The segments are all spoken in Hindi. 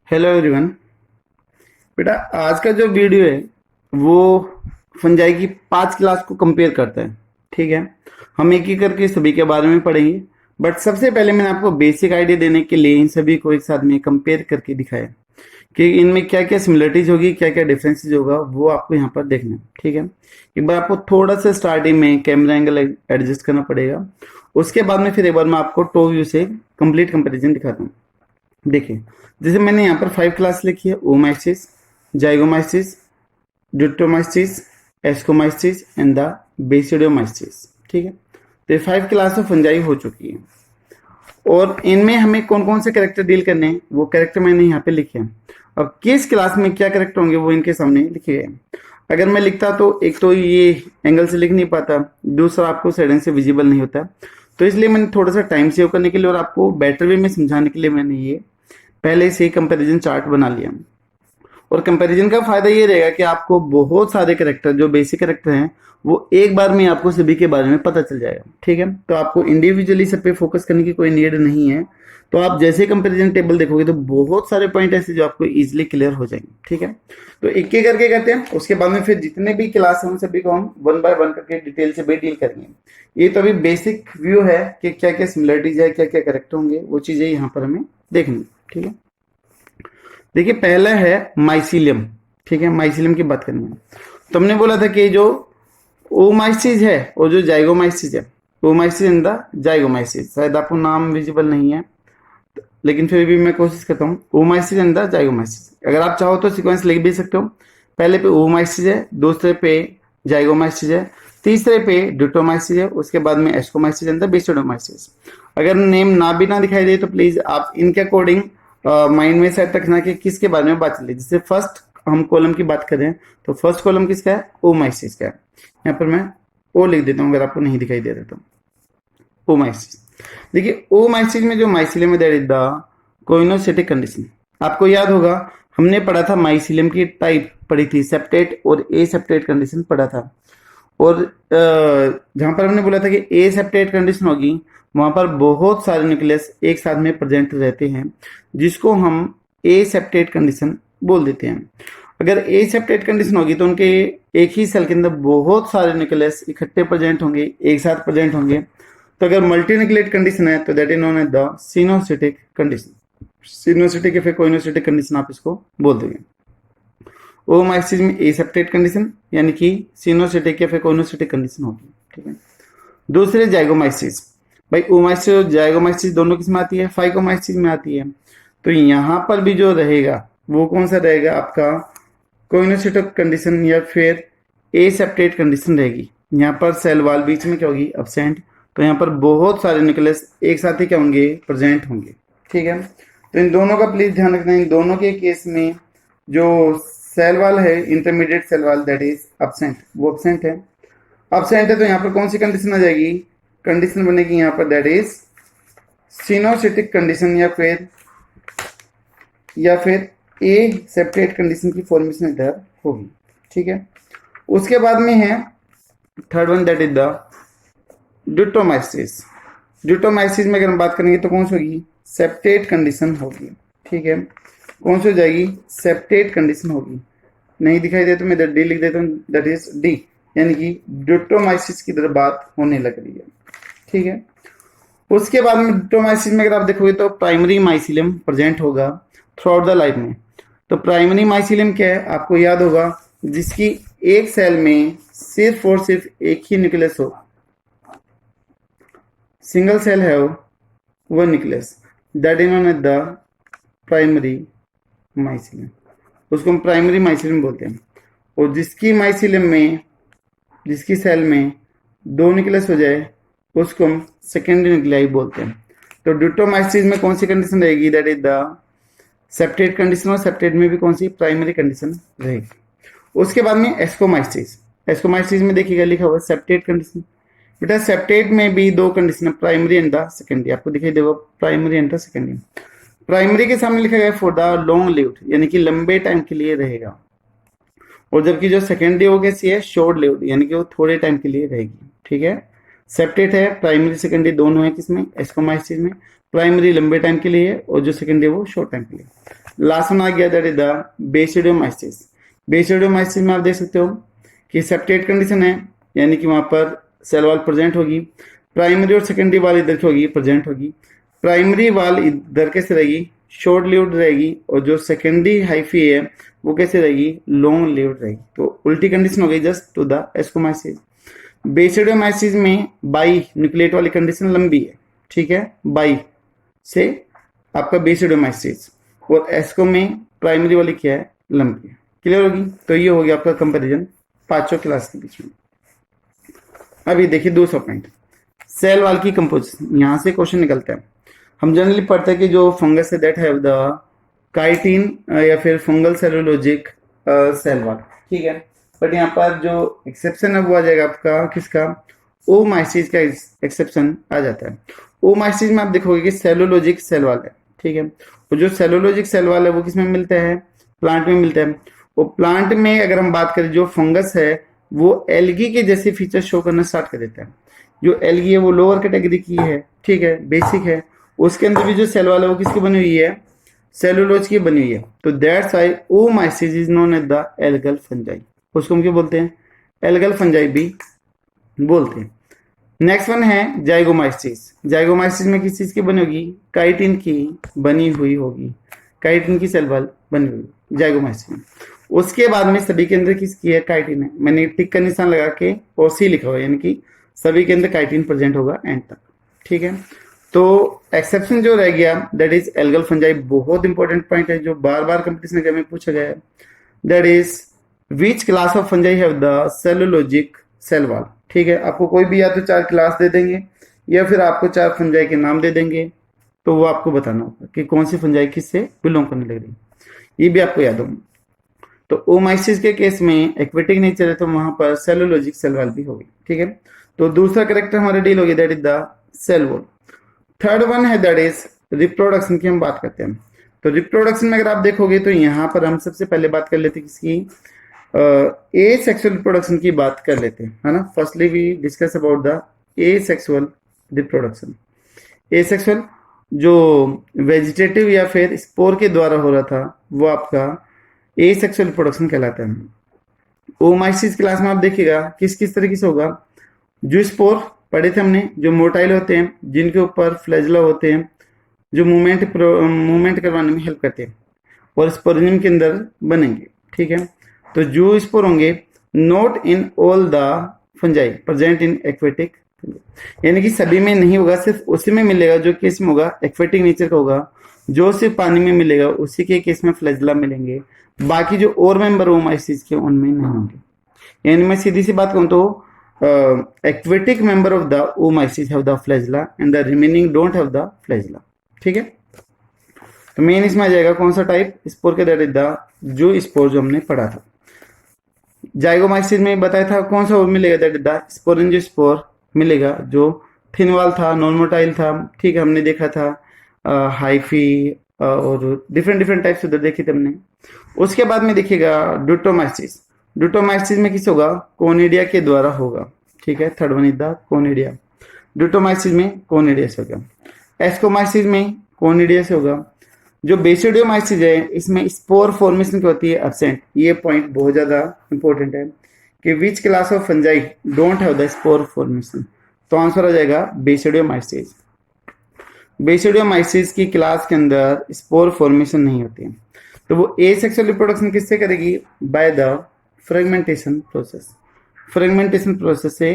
Hello everyone. बेटा, आज का जो वीडियो है वो फंजाई की 5 क्लास को कंपेयर करता है। ठीक है, हम एक एक करके सभी के बारे में पढ़ेंगे। बट सबसे पहले मैंने आपको बेसिक आइडिया देने के लिए इन सभी को एक साथ में कंपेयर करके दिखाया कि इनमें क्या क्या सिमिलरिटीज होगी, क्या क्या डिफरेंसेस होगा, वो आपको यहाँ पर देखना है। ठीक है, एक बार आपको थोड़ा सा स्टार्टिंग में कैमरा एंगल एडजस्ट करना पड़ेगा। उसके बाद में फिर एक बार मैं आपको टॉप व्यू से कंप्लीट कंपेरिजन दिखाता हूँ। देखिए, जैसे मैंने यहाँ पर 5 क्लास लिखी है: ओमाइसिस, जाइगोमाइसिस, ड्यूटोमाइसिस, एस्कोमाइसिस एंड द बेसिडोमाइसिस। ठीक है, तो ये 5 क्लास ऑफ फंजाई हो चुकी है। और इनमें हमें कौन कौन से कैरेक्टर डील करने हैं वो कैरेक्टर मैंने यहाँ पे लिखे हैं। अब किस क्लास में क्या कैरेक्टर होंगे वो इनके सामने लिखे गए हैं। अगर मैं लिखता तो एक तो ये एंगल से लिख नहीं पाता, दूसरा आपको सडन से विजिबल नहीं होता। तो इसलिए मैंने थोड़ा सा टाइम सेव करने के लिए और आपको बेटर वे में समझाने के लिए मैंने ये पहले से ही कंपैरिजन चार्ट बना लिया। और कंपैरिजन का फायदा ये रहेगा कि आपको बहुत सारे कैरेक्टर जो बेसिक कैरेक्टर हैं वो एक बार में आपको सभी के बारे में पता चल जाएगा। ठीक है, तो आपको इंडिविजुअली सब पे फोकस करने की कोई नीड नहीं है। तो आप जैसे कंपैरिजन टेबल देखोगे तो बहुत सारे पॉइंट ऐसे जो आपको इजीली क्लियर हो जाएंगे। ठीक है, तो एक एक करके करते हैं, उसके बाद में फिर जितने भी क्लास हैं उन सभी को हम वन बाय वन करके डिटेल से भी डील करेंगे। ये तो अभी बेसिक व्यू है कि क्या क्या सिमिलरिटीज है, क्या क्या कैरेक्टर होंगे, वो चीजें यहाँ पर हमें देखनी। ठीक है, देखिए पहला है माइसिलियम। ठीक है, माइसिलियम की बात करनी है। तो हमने बोला था कि जो ओमाइसिस है और जो जाइगोमाइसिस है, ओमाइसिस एंड द जाइगोमाइसिस, शायद आपको नाम विजिबल नहीं है लेकिन फिर भी मैं कोशिश करता हूँ। ओमाइसिस एंड द जाइगोमाइसिस, अगर आप चाहो तो सीक्वेंस लिख भी सकते हो। पहले पे ओमाइसिस है, दूसरे पे जाइगोमाइसिस है, तीसरे पे ड्यूटोमाइसिस है, उसके बाद में एस्कोमाइसिस एंड द बेसिडोमाइसिस। अगर नेम ना भी ना दिखाई दे तो प्लीज आप इनके अकॉर्डिंग माइंड में सेट रखना कि किसके बारे में बात चली। जैसे फर्स्ट हम कॉलम की बात करें तो फर्स्ट कॉलम किसका है? ओमाइसिस का है। यहाँ पर मैं ओ लिख देता हूँ अगर आपको नहीं दिखाई दे रहा तो। ओमाइसिस, देखिए ओमाइसिस में जो माइसिलियम है दैट इज द कोइनोसिटिक कंडीशन। आपको याद होगा हमने पढ़ा था माइसिलियम की टाइप पढ़ी थी, सेप्टेट और ए सेप्टेट कंडीशन पढ़ा था। और जहां पर हमने बोला था कि ए सेप्टेट कंडीशन होगी वहां पर बहुत सारे न्यूक्लियस एक साथ में प्रेजेंट रहते हैं जिसको हम ए सेप्टेट कंडीशन बोल देते हैं। अगर ए सेप्टेट कंडीशन होगी तो उनके एक ही सेल के अंदर बहुत सारे न्यूक्लियस इकट्ठे प्रेजेंट होंगे, एक साथ प्रेजेंट होंगे। तो अगर मल्टी न्यूक्लिएट कंडीशन है तो that is known as the coenocytic condition. Coenocytic या फिर कोइनोसिटिक कंडीशन आप इसको बोल देंगे। ओमाइसिस में ए सेप्टेट कंडीशन यानी कि सिनोसिटिक या फिर कोइनोसिटिक कंडीशन होगी। ठीक है, दूसरे जाइगोमाइसिस। भाई ओमाइसिस और जाइगोमाइसिस दोनों किस में आती है? फाइकोमाइसिस में आती है। तो यहाँ पर भी जो रहेगा वो कौन सा रहेगा? आपका कोइनोसिटिक कंडीशन या फिर ए सेप्टेट कंडीशन रहेगी। यहाँ पर सेल वाल बीच में क्या होगी? एब्सेंट। तो यहाँ पर बहुत सारे न्यूक्लियस एक साथ ही क्या होंगे? प्रेजेंट होंगे। ठीक है, तो इन दोनों का प्लीज ध्यान रखना। इन दोनों के केस में जो सेल वाल है, intermediate cell wall that is absent, वो एब्सेंट है। एब्सेंट है तो यहाँ पर कौन सी कंडीशन आ जाएगी? कंडीशन बनेगी यहाँ पर दैट इज सिनोसिटिक कंडीशन या फिर ए सेपरेट कंडीशन की फॉर्मेशन इधर होगी। ठीक है, उसके बाद में है third one that is the deuteromycetes. Deuteromycetes में अगर हम बात करेंगे तो कौन सी होगी? सेप्टेट कंडीशन होगी। ठीक है, कौन सी हो जाएगी? सेप्टेट कंडीशन होगी। नहीं दिखाई दे तो मैं डी लिख देता हूँ, दैट इज डी, यानी कि ड्यूटोमाइसिस की तरह बात होने लग रही है। ठीक है, उसके बाद में ड्यूटोमाइसिस में अगर आप देखोगे तो प्राइमरी माइसिलियम प्रेजेंट होगा थ्रू आउट द लाइफ में। तो प्राइमरी माइसिलियम क्या है? आपको याद होगा जिसकी एक सेल में सिर्फ और सिर्फ एक ही न्यूक्लियस हो, सिंगल सेल है वो nucleus, that is known as the primary mycelium. उसको हम प्राइमरी माइसिलियम बोलते हैं। और जिसकी सेल में दो न्यूक्लियस हो जाए उसको हम सेकेंडरी न्यूक्लियाई बोलते हैं। तो ड्यूटोमाइसिस में कौन सी कंडीशन रहेगी? That is the septate condition, और सेप्टेट में भी कौन सी? प्राइमरी कंडीशन रहेगी। उसके बाद में एस्कोमाइसिस। एस्कोमाइसिस में देखिएगा लिखा हुआ सेप्टेट कंडीशन। बेटा सेप्टेट में भी दो कंडीशन है, प्राइमरी एंड द सेकेंडरी। आपको दिखाई देगा primary and the secondary. Primary के सामने लिखा गया फॉर द लॉन्ग लिव्ड, यानी कि लंबे टाइम के लिए रहेगा। और जबकि जो सेकेंडरी हो गया शॉर्ट लिव्ड, यानी कि वो थोड़े टाइम के लिए रहेगी। ठीक है, सेप्टेट है, प्राइमरी सेकेंडरी दोनों है किसमें? एस्कोमाइसिस में। प्राइमरी लंबे टाइम के लिए और जो सेकेंडरी वो शॉर्ट टाइम के लिए। लास्ट वन आ गया दैट इज द बेसिडियोमाइसिस। बेसिडियोमाइसिस में आप देख सकते हो कि सेप्टेट कंडीशन है, यानी कि वहां पर सेल वॉल प्रेजेंट होगी, प्राइमरी और सेकेंडरी वाल इधर की होगी, प्रेजेंट होगी। प्राइमरी वाल इधर कैसे रहेगी, शॉर्ट लिव्ड रहेगी, और जो सेकेंडरी हाइफी है वो कैसे रहेगी, लॉन्ग लिव्ड रहेगी। तो उल्टी कंडीशन हो गई जस्ट टू द एस्कोमाइसिस। बेसिडियोमाइसिस में बाई न्यूक्लिएट वाली कंडीशन लंबी है, ठीक है, बाई से आपका बेसिडियोमाइसिस, और एस्को में प्राइमरी वाली क्या है, लंबी है। क्लियर होगी। तो ये हो गया आपका कंपैरिजन पांचों क्लास के बीच में। अभी देखिए दूसरा पॉइंट, सेल वॉल की कंपोजिशन। यहां से क्वेश्चन निकलता है। हम जनरली पढ़ते हैं कि जो फंगस है दैट हैव द काइटिन या फिर फंगल सेलुलोजिक सेल वॉल, ठीक है। बट यहाँ पर जो एक्सेप्शन है वो आ जाएगा आपका किसका, ओमाइसिस का एक्सेप्शन आ जाता है। ओमाइसिस में आप देखोगे कि सेलुलोजिक सेल वॉल है, ठीक है। और जो सेलुलोजिक सेल वॉल है वो किसमें मिलता है, प्लांट में मिलता है। और प्लांट में अगर हम बात करें जो फंगस है वो एल्गी के जैसे फीचर शो करना स्टार्ट कर देता है। जो एल्गी है वो लोअर कैटेगरी की है, ठीक है, बेसिक है। उसके अंदर भी जो सेल वॉल है वो किसकी बनी हुई है, सेलुलोज की बनी हुई है। तो that's why oomycetes is known as the algal fungi. उसको हम क्या बोलते हैं, एल्गल फंजाई भी बोलते हैं। नेक्स्ट वन है जाइगोमाइसिस। जाइगोमाइसिस में किस चीज की बनी होगी, काइटिन की बनी हुई होगी, काइटिन की सेल वॉल बनी हुई जाइगोमाइसिस में। उसके बाद में सभी के अंदर किसकी है, काइटिन है। मैंने टिक का निशान लगा के और सी लिखा हुआ है, यानी कि सभी के अंदर काइटिन प्रेजेंट होगा एंड तक, ठीक है। तो एक्सेप्शन जो रह गया दैट इज एल्गल फंजाई। बहुत इंपॉर्टेंट पॉइंट है जो बार बार कंपटीशन एग्जाम में पूछा गया है। That is which class of fungi have the cellulosic cell wall, ठीक है। आपको कोई भी या तो 4 क्लास दे देंगे या फिर आपको 4 फंजाई के नाम दे देंगे, तो वो आपको बताना होगा कि कौन सी फंजाई किससे बिलोंग करने लग रही, ये भी आपको याद होगा। तो ओमाइसिस के केस में एक्वेटिक नेचर है तो वहां पर सेलुलोजिक सेल वॉल भी होगी, ठीक है। तो दूसरा करेक्टर हमारा डील हो गया that is the cell wall. Third one है दैट इज रिप्रोडक्शन की हम बात करते हैं। तो रिप्रोडक्शन में अगर आप देखोगे तो यहाँ पर हम सबसे पहले बात कर लेते हैं किसकी, ए सेक्सुअल रिप्रोडक्शन की बात कर लेते हैं, है ना। Firstly we discuss about the asexual reproduction. Asexual जो वेजिटेटिव या फिर स्पोर के द्वारा हो रहा था वो आपका ए सेक्सुअल रिप्रोडक्शन कहलाता है। ओमाइसिस क्लास में आप देखिएगा किस किस तरीके से होगा, जो स्पोर पढ़े थे हमने, जो मोटाइल होते हैं, जिनके ऊपर फ्लैजला होते हैं, जो मूवमेंट करवाने में हेल्प करते हैं और स्पोरेनियम के अंदर बनेंगे, ठीक है। तो जो स्पोर होंगे not in all the fungi present in aquatic, यानी कि सभी में नहीं होगा, सिर्फ उसी में मिलेगा जो केस में होगा एक्वेटिक नेचर का होगा, जो सिर्फ पानी में मिलेगा उसी के केस में फ्लैजला मिलेंगे। बाकी जो और मेंबर ओमाइसिस के उनमें नहीं होंगे। यानी मैं सीधी सी बात कहूं तो aquatic member of the oomycetes have the flagella and the remaining don't have the flagella, ठीक है। तो मेन इसमें आ जाएगा कौन सा टाइप, स्पोर के दैट इज द जो स्पोर जो हमने पढ़ा था। जाइगोमाइसिस में बताया था कौन सा मिलेगा, दैट इज द स्पोरेंजियो स्पोर मिलेगा, जो थिन वाल था, नॉन मोटाइल था, ठीक है। हमने देखा था हाइफी और डिफरेंट टाइप्स उधर देखे थे हमने। उसके बाद में देखिएगा ड्यूटोमाइसिस। ड्यूटोमाइसिस में किस होगा, कोनिडिया के द्वारा होगा, ठीक है। Third one is the conidia. Deuteromycetes में कोनिडिया से होगा। एस्कोमाइसिस में कोनिडिया से होगा। जो बेसिडियोमाइसिस है इसमें स्पोर फॉर्मेशन की होती है एब्सेंट। ये पॉइंट बहुत ज्यादा इंपॉर्टेंट है कि which class of fungi don't have the spore formation. तो आंसर आ जाएगा बेसिडियोमाइसिस। बेसिडियोमाइसिस की क्लास के अंदर स्पोर फॉर्मेशन नहीं होती है। तो वो ए सेक्सुअल रिप्रोडक्शन किससे करेगी, by the fragmentation process. Fragmentation process से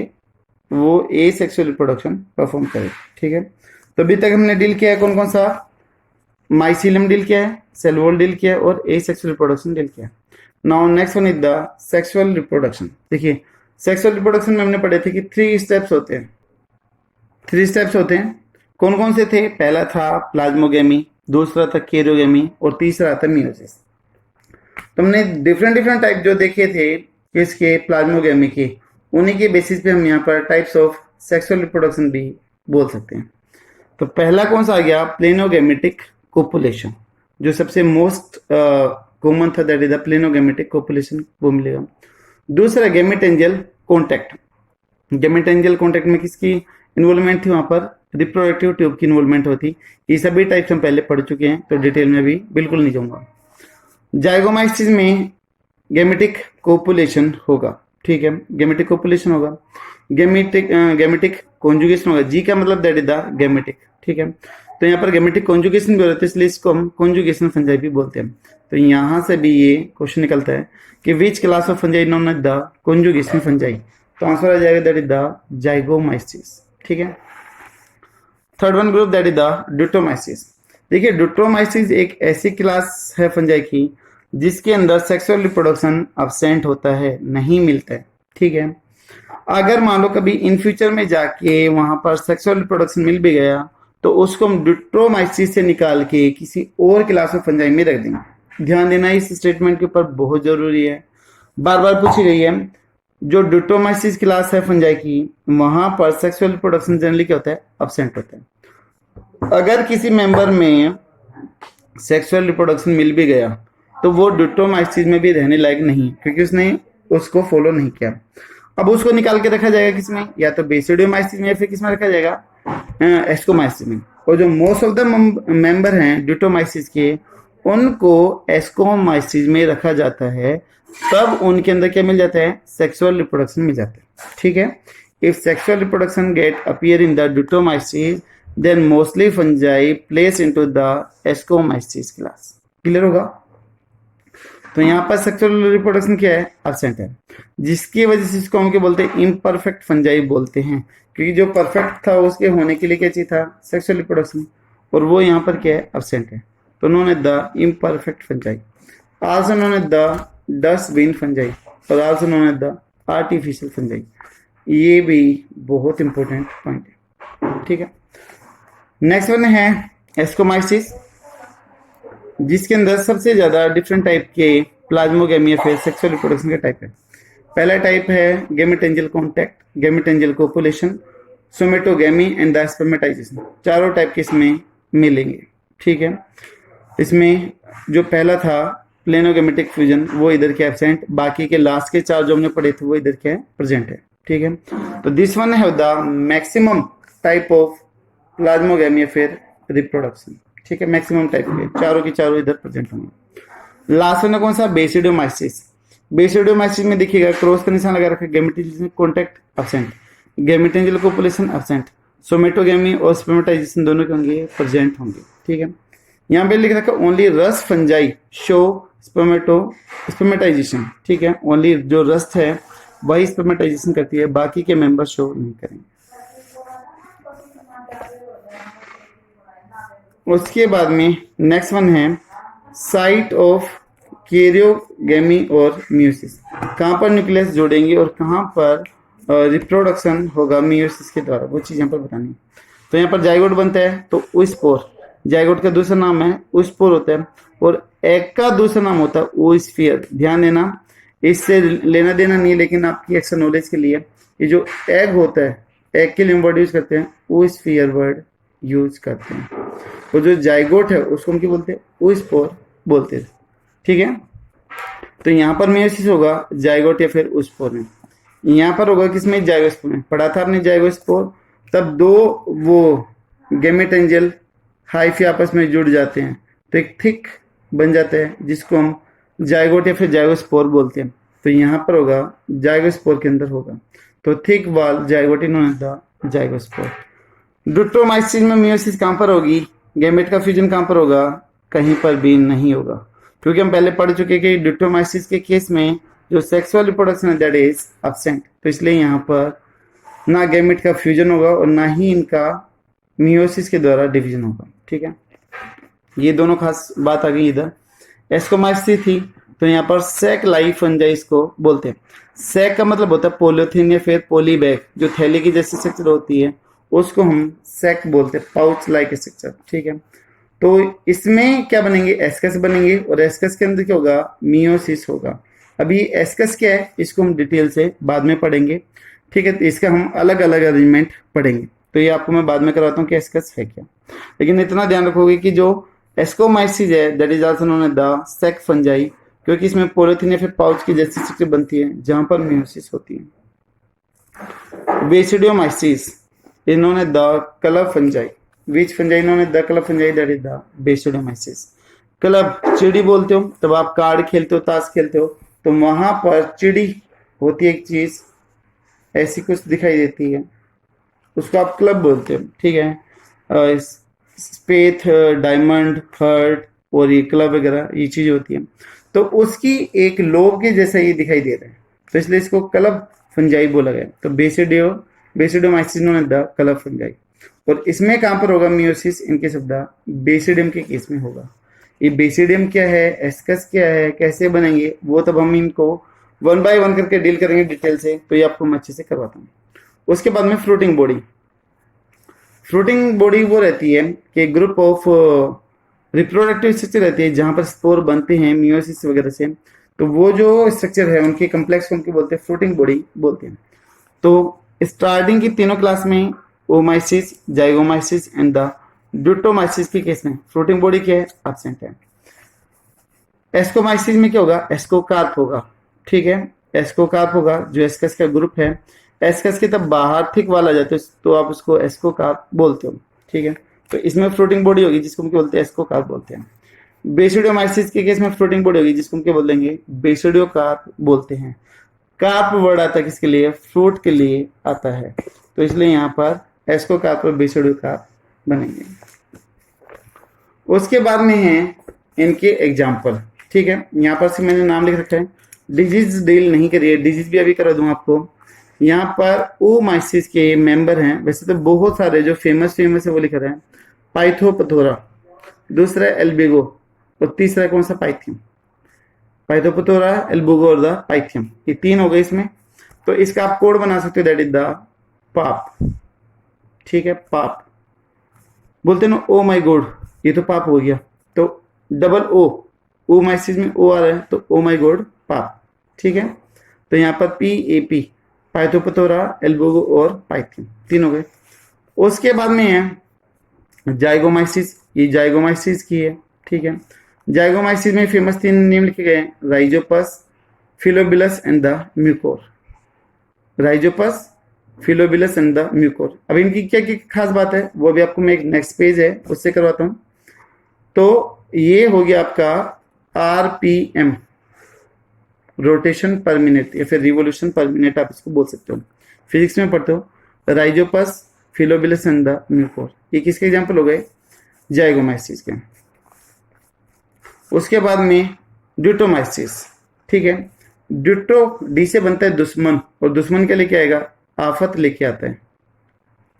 वो ए सेक्सुअल रिप्रोडक्शन परफॉर्म करेगी, ठीक है। तो अभी तक हमने डील किया है कौन कौन सा, माइसिलियम डील किया है, सेल वॉल डील किया है और ए सेक्सुअल रिप्रोडक्शन डील किया है। Now next one is the sexual reproduction. देखिए सेक्सुअल रिप्रोडक्शन में हमने पढ़े थे कि 3 स्टेप्स होते हैं। 3 स्टेप्स होते हैं, कौन कौन से थे, पहला था प्लाज्मोगेमी, दूसरा था कैरियोगेमी और तीसरा था मियोसिस। तो हमने डिफरेंट टाइप जो देखे थे किसके, प्लाज्मोगेमी के, उन्हीं के बेसिस पे हम यहाँ पर टाइप्स ऑफ सेक्सुअल रिप्रोडक्शन भी बोल सकते हैं। तो पहला कौन सा आ गया, प्लेनोगेमेटिक कोपुलेशन, जो सबसे मोस्ट कॉमन था, दैट इज द प्लेनोगेमेटिक कोपुलेशन, वो मिलेगा। दूसरा गेमेटेंजियल कॉन्टैक्ट। गेमेटेंजियल कॉन्टैक्ट में किसकी इन्वॉल्वमेंट थी, वहां पर रिप्रोडक्टिव ट्यूब की इन्वॉल्वमेंट होती। ये सभी टाइप्स हम पहले पढ़ चुके हैं, तो डिटेल में भी बिल्कुल नहीं जाऊंगा। जाइगोमाइसिस में गेमेटिक कोपुलेशन होगा, ठीक है, गेमेटिक कोपुलेशन होगा, गेमेटिक कॉन्जुगेशन होगा। जी का मतलब दैट इज द गेमेटिक, ठीक है। तो यहाँ पर गेमेटिक कॉन्जुगेशन भी होता है, इसलिए इसको हम कॉन्जुगेशन फंजाई भी बोलते हैं। तो यहाँ से भी ये क्वेश्चन निकलता है कि which class of fungi known as the conjugation fungi, तो आंसर आ जाएगा दैट इज द जाइगोमाइसिस, ठीक है। Third one group that is the deuteromycetes. देखिए ड्यूटोमाइसिस एक ऐसी क्लास है फंजाई की जिसके अंदर सेक्सुअल रिप्रोडक्शन अब्सेंट होता है, नहीं मिलता है, ठीक है। अगर मान लो कभी इन फ्यूचर में जाके वहां पर सेक्सुअल रिप्रोडक्शन मिल भी गया तो उसको हम ड्यूटोमाइसिस से निकाल के किसी और क्लास ऑफ फंजाई में रख देंगे। ध्यान देना इस स्टेटमेंट के ऊपर बहुत जरूरी है, बार बार पूछी गई है। जो ड्यूटोमाइसिस क्लास है फंजाई की, वहां पर सेक्सुअल रिप्रोडक्शन जनरली क्या होता है, अब्सेंट होता है। अगर किसी मेंबर में सेक्सुअल रिप्रोडक्शन मिल भी गया तो वो ड्यूटोमाइसिस में भी रहने लायक नहीं, क्योंकि उसने उसको फॉलो नहीं किया। अब उसको निकाल के रखा जाएगा किसमें, या तो बेसिडियोमाइसिस में या फिर किसमें रखा जाएगा, एस्कोमाइसिस में। और जो मोस्ट ऑफ द मेंबर हैं ड्यूटोमाइसिस के, उनको एस्कोमाइसिस में रखा जाता है, तब उनके अंदर क्या मिल जाता है, सेक्सुअल रिप्रोडक्शन मिल जाता है, ठीक है। If sexual reproduction get appear in the deuteromycetes then mostly fungi place into the ascomycetes class. Clear होगा। तो यहाँ पर सेक्सुअल रिप्रोडक्शन क्या है, अब्सेंट है, जिसकी वजह से इसको हम क्या बोलते हैं, इम्परफेक्ट फंजाई बोलते हैं। क्योंकि जो परफेक्ट था उसके होने के लिए क्या चाहिए था, सेक्सुअल रिप्रोडक्शन, और वो यहाँ पर क्या है, अब्सेंट है। तो known as the imperfect fungi, also known as the dustbin fungi, और also known as the artificial fungi. ये भी बहुत इंपॉर्टेंट पॉइंट है, ठीक है। नेक्स्ट वन है एस्कोमाइसिस, जिसके अंदर सबसे ज्यादा डिफरेंट टाइप के प्लाज्मोगैमी या फिर सेक्सुअल रिप्रोडक्शन के टाइप है। पहला टाइप है gametangial contact, gametangial copulation, somatogamy and the spermatization. चारों टाइप के इसमें मिलेंगे, ठीक है। इसमें जो पहला था प्लेनोगेमेटिक फ्यूजन, वो इधर के एब्सेंट, बाकी के लास्ट के चार जो हमने पढ़े थे वो इधर के प्रेजेंट है, ठीक है। तो दिस वन है the maximum type of plasmogamy या फिर रिप्रोडक्शन, ठीक है। मैक्सिमम टाइप के चारों की चारों इधर प्रेजेंट होंगे। लास्ट वन कौन सा, बेसिडियोमाइसिस। बेसिडियोमाइसिस में देखिएगा क्रॉस का निशान लगा रखा है, gametangial contact absent, गेमेटेंजियल copulation absent, सोमेटोगैमी और स्पर्मेटाइजेशन दोनों के होंगे, प्रेजेंट होंगे, ठीक है। यहाँ पे लिख रखा है ओनली रस फंजाई शो स्पर्मेटाइजेशन, ठीक है। ओनली जो रस्ट है वही स्पर्मेटाइजेशन करती है, बाकी के मेंबर शो नहीं करेंगे। उसके बाद में नेक्स्ट वन है साइट ऑफ कैरियोगेमी और मियोसिस। कहाँ पर न्यूक्लियस जोड़ेंगे और कहाँ पर रिप्रोडक्शन होगा मियोसिस के द्वारा, वो चीज यहाँ पर बतानी है। तो यहाँ पर जाइगोट बनता है तो ओस्पोर, जाइगोट का दूसरा नाम है ओस्पोर होता है, और एग का दूसरा नाम होता है ओस्फियर। ध्यान देना, इससे लेना देना नहीं, लेकिन आपकी एक्स्ट्रा नॉलेज के लिए, ये जो एग होता है, एग के लिए हम वर्ड यूज करते हैं ओस्फियर वर्ड यूज करते हैं, और जो जाइगोट है उसको हम क्या बोलते हैं, ओस्पोर बोलते हैं, ठीक है। तो यहाँ पर मियोसिस होगा जाइगोट या फिर ओस्पोर में। यहाँ पर होगा किसमें, जाइगोस्पोर में। पढ़ा था आपने जाइगोस्पोर, तब दो वो गेमेटेंजियल हाइफी आपस में जुड़ जाते हैं तो एक थिक बन जाता है, जिसको हम जाइगोट या फिर जाइगोस्पोर बोलते हैं। तो यहाँ पर होगा जाइगोस्पोर के अंदर होगा, तो thick wall zygote known as the zygospore. Deuteromycetes में मियोसिस कहाँ पर होगी, गैमेट का फ्यूजन कहाँ पर होगा, कहीं पर भी नहीं होगा, क्योंकि हम पहले पढ़ चुके कि ड्यूटोमाइसिस के केस में जो सेक्सुअल रिप्रोडक्शन है दैट इज एब्सेंट, तो इसलिए यहाँ पर ना गैमेट का फ्यूजन होगा और ना ही इनका मियोसिस के द्वारा डिवीजन होगा, ठीक है। ये दोनों खास बात आ गई। इधर एस्कोमाइसिस थी तो यहाँ पर सैक लाई फंजाई इसको बोलते हैं। सैक का मतलब होता है पॉलीथीन या फिर पॉलीबैग, जो थैली की जैसी स्ट्रक्चर होती है उसको हम सैक बोलते हैं, पाउच लाइक स्ट्रक्चर, ठीक है। तो इसमें क्या बनेंगे, एस्कस बनेंगे, और एस्कस के अंदर क्या होगा, मियोसिस होगा। अभी एस्कस क्या है इसको हम डिटेल से बाद में पढ़ेंगे, ठीक है। तो इसका हम अलग अलग अरेंजमेंट पढ़ेंगे, तो ये आपको मैं बाद में करवाता हूँ कि एस्कस है क्या। लेकिन इतना ध्यान रखोगे कि जो एस्कोमाइसिस है that is also known as the sac fungi, क्योंकि इसमें पॉलीथीन या फिर पाउच की जैसी स्ट्रक्चर बनती है जहां पर मियोसिस होती है। बेसिडियोमाइसिस, इन्होंने the club fungi, which fungi इन्होंने the club fungi that is the basidiomycetes. Club चिड़ी बोलते हो, तब आप कार्ड खेलते हो, ताश खेलते हो, तो वहां पर चिड़ी होती है एक चीज ऐसी कुछ दिखाई देती है, उसको आप क्लब बोलते हो, ठीक है। स्पेथ, डायमंड, हर्ट और ये क्लब वगैरह ये चीज होती है, तो उसकी एक लोब के जैसा ये दिखाई दे रहा है, तो इसलिए इसको क्लब फंजाई बोला गया। तो बेसिडोमाइसिस ने द क्लब फंजाई। और इसमें कहां पर होगा मियोसिस, इनके शब्द बेसिडियम के केस में होगा। ये बेसिडियम क्या है, एस्कस क्या है, कैसे बनेंगे, वो तब हम इनको वन बाय वन करके डील करेंगे डिटेल से, तो ये आपको मैं अच्छे से करवाता हूँ। उसके बाद में फ्रूटिंग बॉडी। फ्रूटिंग बॉडी वो रहती है कि ग्रुप ऑफ रिप्रोडक्टिव स्ट्रक्चर रहती है जहां पर स्पोर बनते हैं मियोसिस वगैरह से, तो वो जो स्ट्रक्चर है उनके कम्प्लेक्स को उनके बोलते हैं फ्रूटिंग बॉडी बोलते हैं। तो स्टार्टिंग की तीनों क्लास में ओमाइसिस, जाइगोमाइसिस एंड द ड्यूटोमाइसिस के केस में फ्रूटिंग बॉडी क्या है, एब्सेंट है। एस्कोमाइसिस में क्या होगा, एस्कोकार्प होगा, ठीक है, एस्कोकार्प होगा जो एस्कस का ग्रुप है। एस्कस के तब बाहर थिक वाला जाते हो तो आप उसको एस्कोकार्प बोलते हो, ठीक है। तो इसमें फ्लोटिंग बॉडी होगी जिसको हम क्या बोलते हैं, एस्कोकार्प बोलते हैं। बेसिडियोमाइसिस के केस में फ्लोटिंग बॉडी होगी जिसको हम क्या बोलेंगे, बेसिडियोकार्प बोलते हैं। कार्प वर्ड आता है किसके लिए, फ्रूट के लिए आता है, तो इसलिए यहाँ पर एस्कोकार्प और बेसिडियोकार्प बनेंगे। उसके बाद में है इनके एग्जाम्पल, ठीक है। यहाँ पर से मैंने नाम लिख रखा है, डिजीज डील नहीं करिए, डिजीज भी अभी करा दूं आपको। यहाँ पर ओमाइसिस के मेंबर हैं, वैसे तो बहुत सारे जो फेमस है वो लिख रहे हैं, पाइथोपथोरा, दूसरा एल्बिगो और तीसरा कौन सा, पाइथियम। पाइथोपथोरा, एल्बिगो और द पाइथियम, ये तीन हो गए इसमें। तो इसका आप कोड बना सकते हो, दैट इज द पाप, ठीक है। पाप बोलते हैं ना, ओ माई गॉड, ये तो पाप हो गया, तो डबल ओ माइसिस में ओ आ रहा है, तो ओ माई गॉड पाप, ठीक है। तो यहाँ पर PAP, पाइथोपथोरा, एल्बिगो और पाइथियम, तीन हो गए। उसके बाद में है जाइगोमाइसिस, ये जाइगोमाइसिस की है, ठीक है। जाइगोमाइसिस में फेमस तीन नेम लिखे गए हैं, Rhizopus, Pilobolus and the Mucor. Rhizopus, Pilobolus and the Mucor. अब इनकी क्या क्या खास बात है वो भी आपको मैं एक नेक्स्ट पेज है उससे करवाता हूँ। तो ये हो गया आपका RPM, रोटेशन पर मिनट या फिर रिवोल्यूशन पर मिनट आप इसको बोल सकते हो, फिजिक्स में पढ़ते हो। Rhizopus, Pilobolus and the Mucor, ये किसके एग्जाम्पल हो गए, जाइगोमाइसिस के। उसके बाद में ड्यूटोमाइसिस, ठीक है। ड्यूटो डी से बनता है दुश्मन, और दुश्मन क्या लेके आएगा, आफत लेके आता है,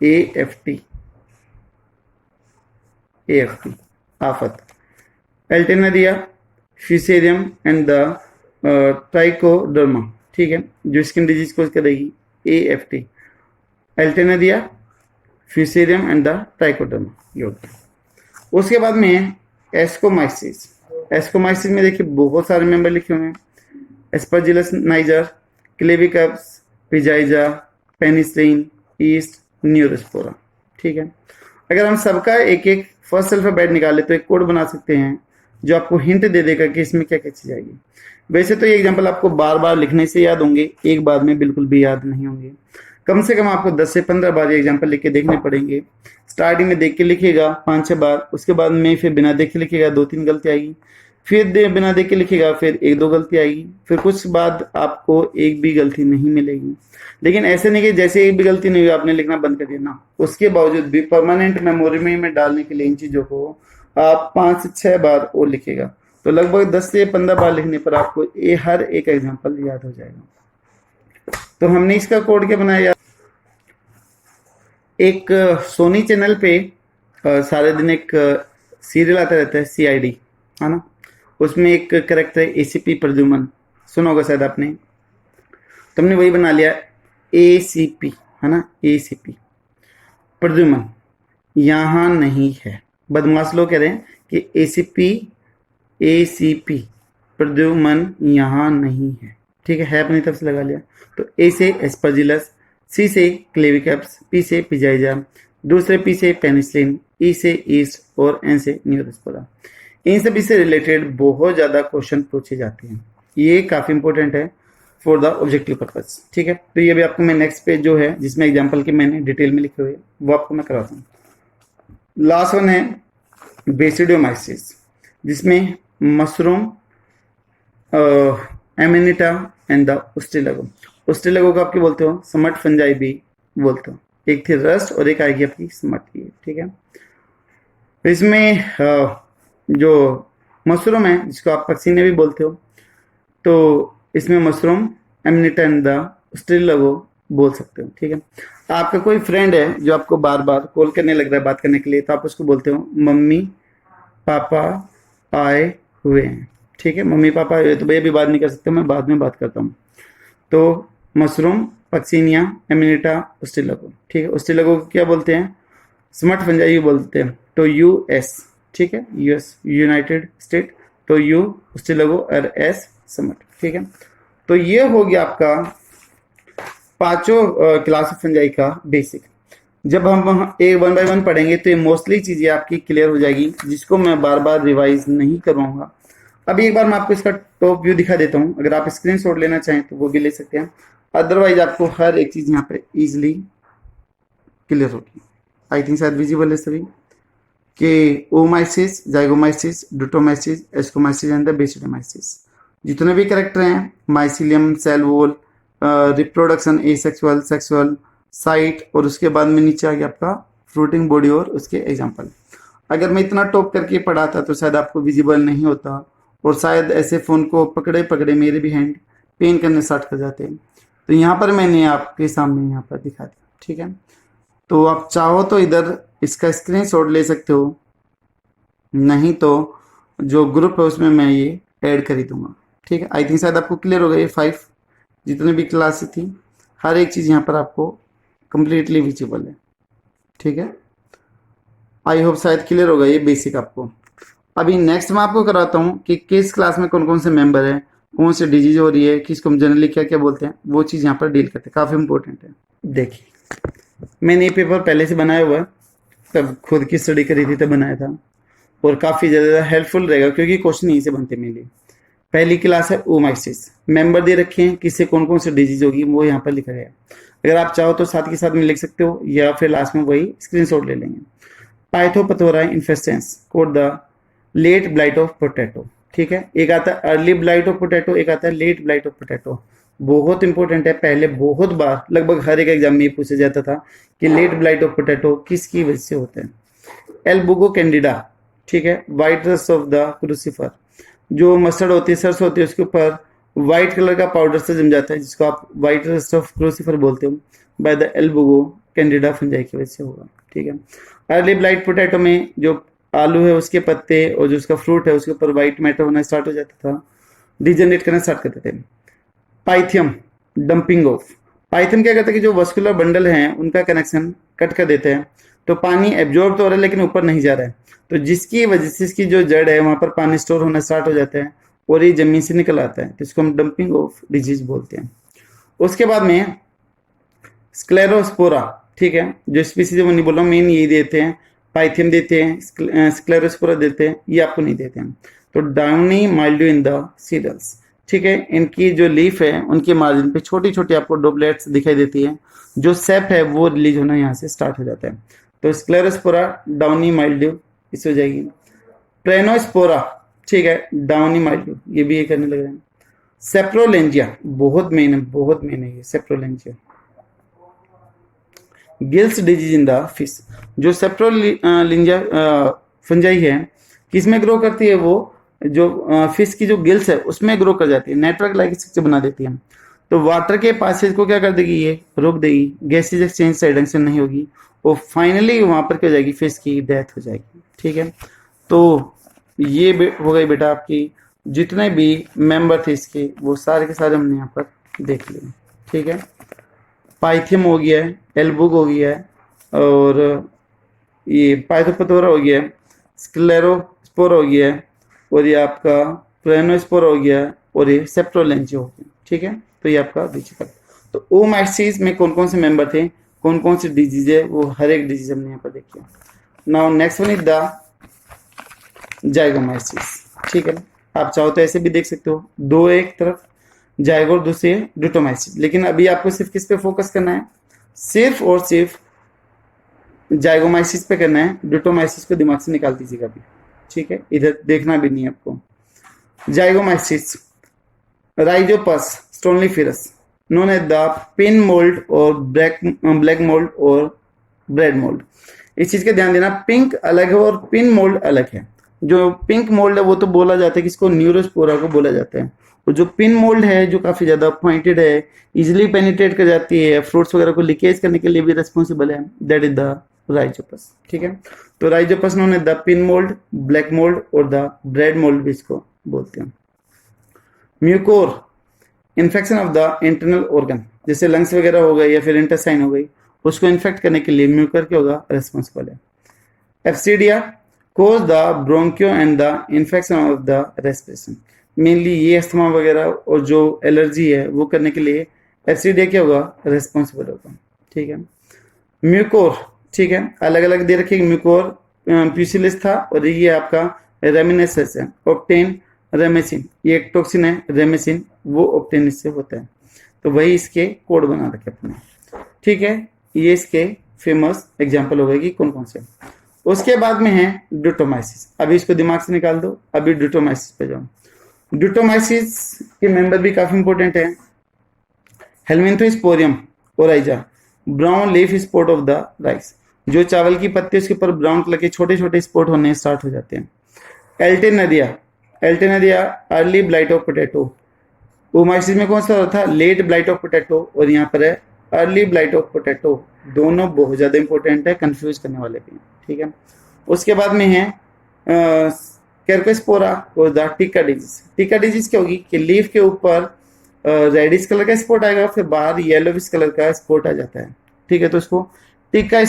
AFT, आफत। एल्टेनरिया, फिसेरियम एंड द ट्राइकोडर्मा, ठीक है, जो स्किन डिजीज को करेगी, AFT, एल्टेनरिया, फिसेरियम एंड द ट्राइकोडर्मा, ये होता है। उसके बाद में है एस्कोमाइसिस। एस्कोमाइसिस में देखिए बहुत सारे मेंबर लिखे हुए हैं, Aspergillus niger, Claviceps, Peziza, penicillin, yeast, Neurospora, ठीक है। अगर हम सबका एक एक फर्स्ट अल्फाबेट निकाले तो एक कोड बना सकते हैं जो आपको हिंट दे देगा कि इसमें क्या क्या चीज आएगी। वैसे तो ये एग्जांपल आपको बार बार लिखने से याद होंगे, एक बार में बिल्कुल भी याद नहीं होंगे। कम से कम आपको 10 से 15 बार ये एग्जांपल लिख के देखने पड़ेंगे। स्टार्टिंग में देख के लिखेगा 5-6 बार, उसके बाद में फिर बिना देख के लिखेगा 2-3 गलती आएगी, फिर बिना देख के लिखेगा फिर 1-2 गलती आएगी, फिर कुछ बाद आपको एक भी गलती नहीं मिलेगी। लेकिन ऐसे नहीं कि जैसे एक भी गलती नहीं हुई आपने लिखना बंद कर दिया ना, उसके बावजूद भी परमानेंट मेमोरी में डालने के लिए इन चीजों को आप 5 से 6 बार और लिखेगा, तो लगभग 10 से 15 बार लिखने पर आपको ये हर एक एग्जाम्पल याद हो जाएगा। तो हमने इसका कोड क्या बनाया, एक सोनी चैनल पे सारे दिन एक सीरियल आता रहता है CID, है ना, उसमें एक कैरेक्टर है ACP प्रद्युमन, सुना होगा शायद आपने, तो हमने वही बना लिया ACP, है ना, ACP प्रद्युमन यहाँ नहीं है। बदमाश लोग कह रहे हैं कि ACP प्रद्युमन यहाँ नहीं है, ठीक है अपनी तरफ से लगा लिया। तो A से एस्परजिलस, C से क्लेविकप्स, P से पिजाइजा, दूसरे P से पेनिसिलिन, E से ईस्ट और N से न्यूरोस्पोरा। इन सभी से रिलेटेड बहुत ज़्यादा क्वेश्चन पूछे जाते हैं, ये काफ़ी इंपॉर्टेंट है। For the objective purpose. ठीक है, तो ये भी आपको मैं नेक्स्ट पेज जो है जिसमें एग्जाम्पल के मैंने डिटेल में लिखे हुए वो आपको मैं कराता हूँ। लास्ट वन है बेसिडियोमाइसिस, जिसमें मशरूम, एमिनिटा एंड द उस्टिलगो। उस्टिलगो को आपके बोलते हो समट फंजाई भी बोलते हो। एक थी रस्ट और एक आएगी आपकी समट की। ठीक है, तो इसमें जो मशरूम है जिसको आप पक्सीने भी बोलते हो, तो इसमें मशरूम, एमिनिटा एंड द उस्टिलगो बोल सकते हो। ठीक है, आपका कोई फ्रेंड है जो आपको बार बार कॉल करने लग रहा है बात करने के लिए, तो आप उसको बोलते हो मम्मी पापा आए हुए हैं। ठीक है, मम्मी पापा आए हुए, तो भैया अभी बात नहीं कर सकते, मैं बाद में बात करता हूँ। तो मशरूम, पक्सीनिया, एमिनिटा, उस्टिलगो। ठीक है, उस्टिलगो को क्या बोलते हैं? स्मट फंजाई बोलते हैं। तो यूएस, ठीक है, यूएस यूनाइटेड स्टेट, तो यू उस्टिलगो और एस समट। ठीक है, तो ये हो गया आपका पांचों क्लास ऑफ फंजाई का बेसिक। जब हम एक वन बाय वन पढ़ेंगे तो ये मोस्टली चीजें आपकी क्लियर हो जाएगी, जिसको मैं बार बार रिवाइज नहीं करवाऊंगा। अभी एक बार मैं आपको इसका टॉप व्यू दिखा देता हूँ, अगर आप स्क्रीनशॉट लेना चाहें तो वो भी ले सकते हैं, अदरवाइज आपको हर एक चीज यहाँ पे इजिली क्लियर होगी। आई थिंक शायद विजिबल है सभी कि ओमाइसिस, जाइगोमाइसिस, डुटोमाइसिस, एस्कोमाइसिस एंड द बेसिडोमाइसिस, जितने भी कैरेक्टर हैं, mycelium, cell wall, reproduction, asexual, sexual, site, और उसके बाद में नीचे आ गया आपका फ्रूटिंग बॉडी और उसके एग्जाम्पल। अगर मैं इतना टॉप करके पढ़ाता तो शायद आपको विजिबल नहीं होता, और शायद ऐसे फोन को पकड़े पकड़े मेरे भी हैंड पेन करने स्टार्ट कर जाते हैं। तो यहाँ पर मैंने आपके सामने यहाँ पर दिखा दिया। ठीक है, तो आप चाहो तो इधर इसका स्क्रीनशॉट ले सकते हो, नहीं तो जो ग्रुप है उसमें मैं ये ऐड कर ही दूंगा। ठीक है, आई थिंक शायद आपको क्लियर हो गया। ये 5 जितने भी क्लासेस थी, हर एक चीज़ यहाँ पर आपको कंप्लीटली विजिबल है। ठीक है, आई होप शायद क्लियर होगा ये बेसिक आपको। अभी नेक्स्ट मैं आपको कराता हूँ कि किस क्लास में कौन कौन से मेंबर है, कौन से डिजीज हो रही है, किसको हम जनरली क्या क्या बोलते हैं, वो चीज़ यहाँ पर डील करते हैं, काफ़ी इंपॉर्टेंट है। देखिए, मैंने ये पेपर पहले से बनाया हुआ है, तब खुद की स्टडी करी थी तब बनाया था, और काफ़ी ज़्यादा हेल्पफुल रहेगा क्योंकि क्वेश्चन यहीं से बनते मेरे लिए। पहली क्लास है ओमाइसिस, मेंबर दे रखे हैं, किससे कौन कौन सी डिजीज होगी वो यहाँ पर लिखा गया है। अगर आप चाहो तो साथ के साथ में लिख सकते हो, या फिर लास्ट में वही स्क्रीनशॉट ले लेंगे। Phytophthora infestans caused the late blight of potato. ठीक है, एक आता है अर्ली ब्लाइट ऑफ पोटैटो, एक आता है लेट ब्लाइट ऑफ पोटैटो। बहुत इंपॉर्टेंट है, पहले बहुत बार लगभग हर एक एग्जाम में ये पूछा जाता था कि लेट ब्लाइट ऑफ पोटैटो किसकी वजह से होता है। एल्बुगो कैंडिडा, ठीक है, white rust of the crucifer, जो मस्टर्ड होती है, सरसों होती है, उसके ऊपर व्हाइट कलर का पाउडर से जम जाता है, जिसको आप व्हाइट रस्ट ऑफ क्रूसीफर बोलते हो, बाय द एल्बुगो कैंडिडा फंजाई की वजह से होगा। ठीक है, अर्ली ब्लाइट पोटैटो में जो आलू है उसके पत्ते और जो उसका फ्रूट है उसके ऊपर व्हाइट मैटर होना स्टार्ट हो जाता था, डिजनरेट करना स्टार्ट करते थे। पाइथियम डंपिंग ऑफ, पाइथियम क्या करता है कि जो वस्कुलर बंडल हैं उनका कनेक्शन कट कर देते हैं, तो पानी एब्जॉर्ब तो हो रहा है लेकिन ऊपर नहीं जा रहा है, तो जिसकी वजह से इसकी जो जड़ है वहां पर पानी स्टोर होना स्टार्ट हो जाता है और ये जमीन से निकल आता है, तो इसको हम डंपिंग ऑफ डिजीज बोलते हैं। उसके बाद में स्क्लेरोस्पोरा, ठीक है, जो स्पीसीज वो नहीं बोल रहा हूँ, मेन यही देते हैं, पाइथियम देते हैं, स्क्लेरोस्पोरा देते हैं, ये आपको नहीं देते हैं। तो downy mildew in the cereals, ठीक है, इनकी जो लीफ है उनके मार्जिन पे छोटी छोटी आपको डोबलेट्स दिखाई देती है, जो सेप है वो रिलीज होना यहाँ से स्टार्ट हो जाता है। तो स्क्लेरोस्पोरा डाउनी माइल्ड्यू इस हो जाएगी। प्रेनोस्पोरा, ठीक है, डाउनी माइल्ड्यू, ये भी ये करने लग रहे हैं। सेप्रोलेंजिया बहुत मेन है, बहुत मेन है ये Saprolegnia. Gills disease in the fish, जो सेप्रोलिंजिया फंजाई है किसमें ग्रो करती है, वो जो फिश की जो गिल्स है उसमें ग्रो कर जाती है, नेटवर्क लाइक स्ट्रक्चर बना देती है। तो वाटर के पासेज को क्या कर देगी, ये रोक देगी, गैसेज एक्सचेंज साइडेंशन नहीं होगी, और फाइनली वहां पर क्या हो जाएगी, फिश की डेथ हो जाएगी। ठीक है, तो ये हो गई बेटा आपकी जितने भी मेंबर थे इसके, वो सारे के सारे हमने यहाँ पर देख लिए। ठीक है, पाइथियम हो गया है, एल्बुग हो गया है, और ये पाइथोपथोरा हो गया है, स्क्लेरोस्पोर हो गया है, और ये आपका प्रेनोस्पोर हो गया है, और ये सेप्रोलेंजिया हो गया। ठीक है, तो ये आपका डिजिटल। तो ओमाइसिस में कौन कौन से मेंबर थे, कौन कौन सी डिजीज है, वो हर एक डिजीज हमने यहाँ पर देखी। Now next one is the zygomycetes. ठीक है, आप चाहो तो ऐसे भी देख सकते हो, दो एक तरफ जाइगो और दूसरी है ड्यूटोमाइसिस। लेकिन अभी आपको सिर्फ किस पे फोकस करना है, सिर्फ और सिर्फ जाइगोमाइसिस पे करना है। ड्यूटोमाइसिस को दिमाग से निकाल दीजिएगा अभी, ठीक है, इधर देखना भी नहीं है आपको। Zygomycetes, Rhizopus stolonifer known as the pin mould और ब्लैक मोल्ड और ब्रेड मोल्ड। इस चीज का ध्यान देना, पिंक अलग है और पिन मोल्ड अलग है। जो पिंक मोल्ड है वो तो बोला जाता है कि इसको न्यूरोस्पोरा को बोला जाता है, और जो पिन मोल्ड है जो काफी ज्यादा पॉइंटेड है, इजिली पेनिट्रेट कर जाती है, फ्रूट्स वगैरह को लीकेज करने के लिए भी रेस्पॉन्सिबल है, दैट इज द राइजोपस। ठीक है, तो rhizopus known as the pin mould, black mould और द ब्रेड मोल्ड भी इसको बोलते हैं। Mucor, infection of the internal organ, जैसे लंग्स वगैरह हो गए या फिर इंटेस्टाइन हो गई, उसको इन्फेक्ट करने के लिए म्यूकर क्या होगा, रेस्पॉन्सिबल है। एफसीडिया, cause the broncho and the infection of the respiration, mainly ये अस्थमा वगैरह और जो एलर्जी है वो करने के लिए एफसीडिया क्या होगा, रेस्पॉन्सिबल होगा। ठीक है, म्यूकोर, ठीक है, अलग अलग दे रखिए, म्यूकोर प्यूसिलिस था और ये आपका रेमिनेसेस है। ऑप्टेन रेमेसिन, ये एक टॉक्सिन है रेमेसिन, वो ऑप्टेन इससे होता है, तो वही इसके कोड बना रखे अपने। ठीक है, ये इसके फेमस एग्जाम्पल हो गए कि कौन कौन से। उसके बाद में है ड्यूटोमाइसिस, अभी इसको दिमाग से निकाल दो, अभी ड्यूटोमाइसिस पे जाओ। ड्यूटोमाइसिस के मेंबर भी काफी इंपॉर्टेंट है। Helminthosporium oryzae, brown leaf spot of the rice, जो चावल की पत्ती उसके ऊपर ब्राउन कलर के छोटे छोटे स्पॉट होने स्टार्ट हो जाते हैं। एल्टेनरिया, एल्टेनरिया अर्ली ब्लाइट ऑफ पोटैटो, ओमाइसिस में कौन सा था, लेट ब्लाइट ऑफ पोटैटो, और यहाँ पर है अर्ली ब्लाइट ऑफ पोटैटो, दोनों बहुत ज्यादा इंपॉर्टेंट है, कंफ्यूज करने वाले भी। ठीक है, उसके बाद में है कैर्कोस्पोरा और the tikka disease. Tikka disease क्या होगी कि लीफ के ऊपर रेडिश कलर का स्पॉट आएगा, फिर बाहर येलोविश कलर का स्पॉट आ जाता है। ठीक है, तो इसको टिक्का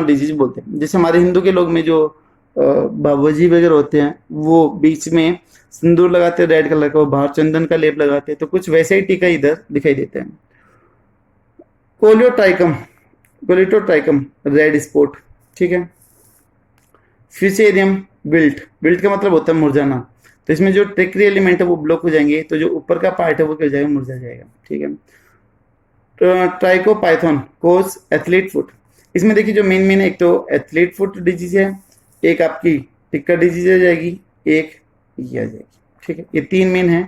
डिजीज बोलते हैं। जैसे हमारे हिंदू के लोग में जो बाबूजी वगैरह होते हैं वो बीच में सिंदूर लगाते हैं रेड कलर का, वो बाहर चंदन का लेप लगाते हैं, तो कुछ वैसे ही टीका इधर दिखाई देते हैं। कोलियोट्राइकम, कोलिटोट्राइकम रेड स्पॉट। ठीक है, फ्यूसेरियम विल्ट, विल्ट का मतलब होता है मुरझाना, तो इसमें जो ट्रिकरी एलिमेंट है वो ब्लॉक हो जाएंगे, तो जो ऊपर का पार्ट है वो क्या हो जाएगा, मुरझा जाएगा। ठीक है, ट्राइकोपाइथन कोज एथलीट फुट, इसमें देखिए जो मेन है, एक तो एथलीट फुट डिजीज है, एक आपकी टिक्का डिजीज आ जाएगी, एक ये आ जाएगी। ठीक है, ये तीन मेन है,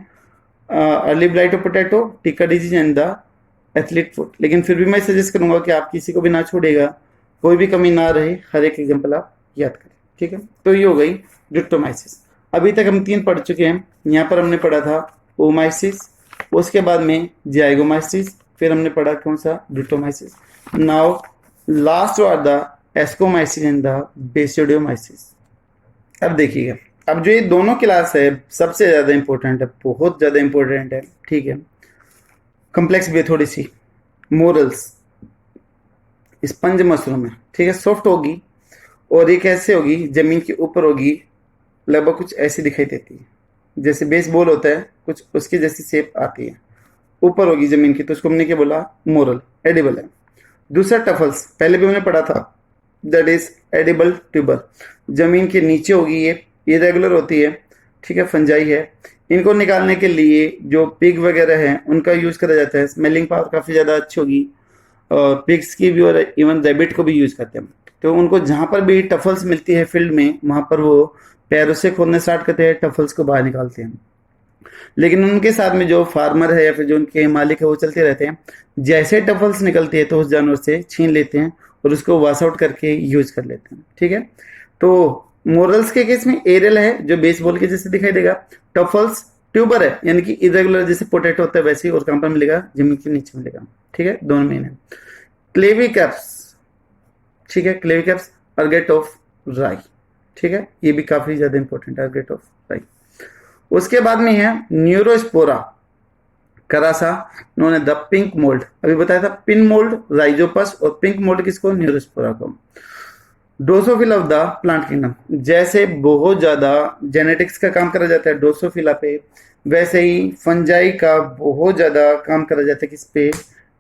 early blight of potato, tikka disease and the athlete foot. लेकिन फिर भी मैं सजेस्ट करूंगा कि आप किसी को भी ना छोड़ेगा, कोई भी कमी ना रहे, हर एक एग्जाम्पल आप याद करें। ठीक है, तो ये हो गई ड्यूटोमाइसिस। अभी तक हम 3 पढ़ चुके हैं। यहाँ पर हमने पढ़ा था ओमाइसिस, उसके बाद में जाइगोमाइसिस, फिर हमने पढ़ा कौन सा, deuteromycetes. Now last are the ascomycetes and the basidiomycetes. अब देखिएगा, अब जो ये दोनों क्लास है सबसे ज्यादा इंपॉर्टेंट है, बहुत ज्यादा इंपॉर्टेंट है। ठीक है, कॉम्प्लेक्स भी है थोड़ी सी। मोरल्स, स्पंज मशरूम है, ठीक है, सॉफ्ट होगी और ये कैसे होगी, जमीन के ऊपर होगी, लगभग कुछ ऐसी दिखाई देती है, जैसे बेसबॉल होता है कुछ उसकी जैसी शेप आती है, ऊपर होगी जमीन की, तो उसको हमने क्या बोला, मोरल, एडिबल है। दूसरा टफल्स, पहले भी हमने पढ़ा था, दैट इज एडिबल ट्यूबर, जमीन के नीचे होगी, ये इरेगुलर होती है। ठीक है, फंजाई है। इनको निकालने के लिए जो पिग वगैरह है उनका यूज करा जाता है, स्मेलिंग पावर काफी ज्यादा अच्छी होगी, और पिग्स की भी और इवन रैबिट को भी यूज करते हैं। तो उनको जहां पर भी टफल्स मिलती है फील्ड में, वहां पर वो पैरों से खोदने स्टार्ट करते हैं, टफल्स को बाहर निकालते हैं। लेकिन उनके साथ में जो फार्मर है या फिर जो उनके मालिक है वो चलते रहते हैं, जैसे टफल्स निकलती है तो उस जानवर से छीन लेते हैं और उसको वॉश आउट करके यूज कर लेते हैं। ठीक है, तो मोरल्स के केस में एरियल है जो बेसबॉल के जैसे दिखाई देगा, टफल्स ट्यूबर है यानी कि इरेगुलर जैसे पोटैटो होता है वैसे ही, और कहां पर मिलेगा, जमीन के नीचे मिलेगा। ठीक है, दोनों मेन है। क्लेविकैप्स, ठीक है, क्लेविकैप्स अर्गेट ऑफ राई। ठीक है, ये भी काफी ज्यादा इंपॉर्टेंट है, अर्गेट ऑफ राई। उसके बाद में है Neurospora crassa known as the pink mould. अभी बताया था पिन मोल्ड राइजोपस, और पिंक मोल्ड किसको, न्यूरोस्पोरा को। Drosophila of the plant kingdom, जैसे बहुत ज्यादा जेनेटिक्स का काम करा जाता है ड्रोसोफिला पे, वैसे ही फंजाई का बहुत ज्यादा काम करा जाता है किस पे,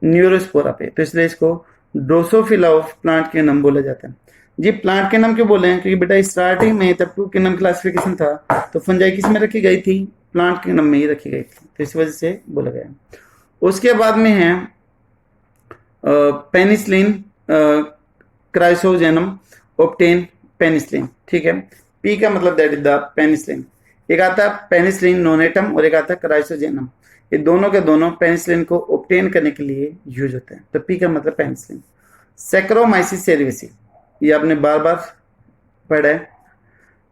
न्यूरोस्पोरा पे, तो इसलिए इसको ड्रोसोफिला ऑफ प्लांट किंगडम बोला जाता है। जी प्लांट किंगडम क्यों बोले हैं, क्योंकि बेटा स्टार्टिंग में तब 2 किंगडम क्लासिफिकेशन था तो फंजाई किस में रखी गई थी, प्लांट किंगडम में ही रखी गई थी, तो इस वजह से बोला गया। उसके बाद में है पेनिसिलिन क्राइसोजेनम ऑब्टेन पेनिसिलिन, ठीक है। पी का मतलब दैट इज द पेनिसिलिन। एक आता है पेनिसिलिन नोनेटम और एक आता है क्राइसोजेनम। ये दोनों के दोनों पेनिसिलिन को ऑब्टेन करने के लिए यूज होते हैं। तो पी का मतलब पेनिसिलिन। सैक्रोमाइसिस सेरेविसी, ये आपने बार बार पढ़ा है,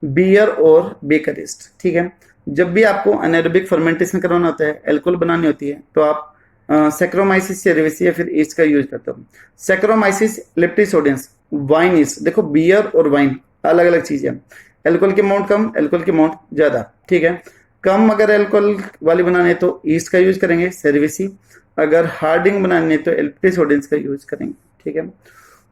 बियर और बेकर यीस्ट, ठीक है। जब भी आपको एनारोबिक फर्मेंटेशन करवाना होता है, अल्कोहल बनानी होती है, तो आप सैक्रोमाइसिस सेरेविसी या फिर ईस्ट का यूज करते हो। Saccharomyces ellipsoideus, wine yeast. देखो बियर और वाइन अलग अलग चीज है। अल्कोहल की अमाउंट कम, अल्कोहल की अमाउंट ज्यादा, ठीक है। कम अगर अल्कोहल वाली बनानी है तो ईस्ट का यूज करेंगे सेरेविसी, अगर हार्डिंग बनानी है तो लेप्टिसोडियंस का यूज करेंगे, ठीक है।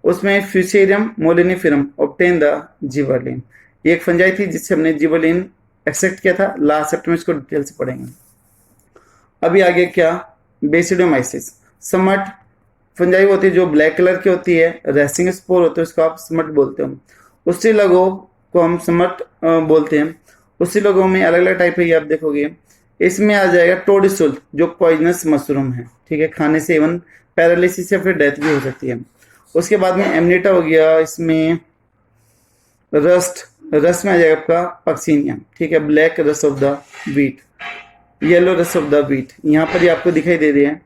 उसमें फ्यूसेरियम मोलिनिफेरम ऑब्टेन द जिबरलिन, ये एक फंजाई थी जिससे हमने जिबरलिन एक्सट्रैक्ट किया था। लास्ट चैप्टर में इसको डिटेल से पढ़ेंगे। अभी आगे क्या, बेसिडोमाइसिस। समट फंजाई होती है जो ब्लैक कलर की होती है, रेसिंग स्पोर होते हैं, उसको आप समट बोलते हो। उसी लोगों को हम समट बोलते हैं। उसी लोगों में अलग अलग टाइप है, ये आप देखोगे। इसमें आ जाएगा टोडिसुल जो पॉइजनस मशरूम है, ठीक है। खाने से इवन पैरालिसिस या फिर डेथ भी हो सकती है। उसके बाद में एमनीटा हो गया, इसमें रस्ट में आ जाएगा आपका पक्सीनिया, ठीक है। Black rust of the wheat, yellow rust of the wheat, यहाँ पर ये आपको दिखाई दे रहे हैं।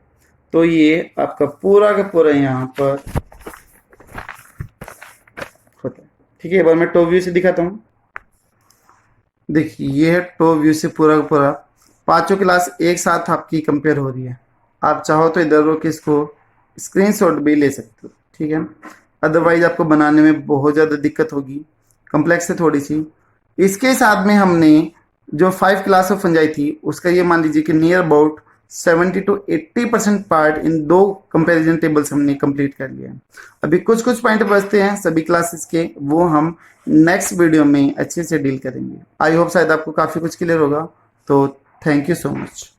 तो ये आपका पूरा का पूरा यहाँ पर होता है, ठीक है। एक बार मैं टॉप व्यू से दिखाता हूँ। देखिए ये है टॉप व्यू से पूरा का पूरा, पांचों क्लास एक साथ आपकी कंपेयर हो रही है। आप चाहो तो इधर रोक इसको स्क्रीनशॉट भी ले सकते हो, ठीक है। अदरवाइज आपको बनाने में बहुत ज़्यादा दिक्कत होगी, कॉम्प्लेक्स है थोड़ी सी। इसके साथ में हमने जो 5 क्लास ऑफ फंजाई थी उसका ये मान लीजिए कि near about 70 to 80% part in 2 comparison tables हमने कंप्लीट कर लिया है। अभी कुछ कुछ पॉइंट बचते हैं सभी क्लासेस के, वो हम नेक्स्ट वीडियो में अच्छे से डील करेंगे। आई होप शायद आपको काफ़ी कुछ क्लियर होगा। तो थैंक यू सो मच।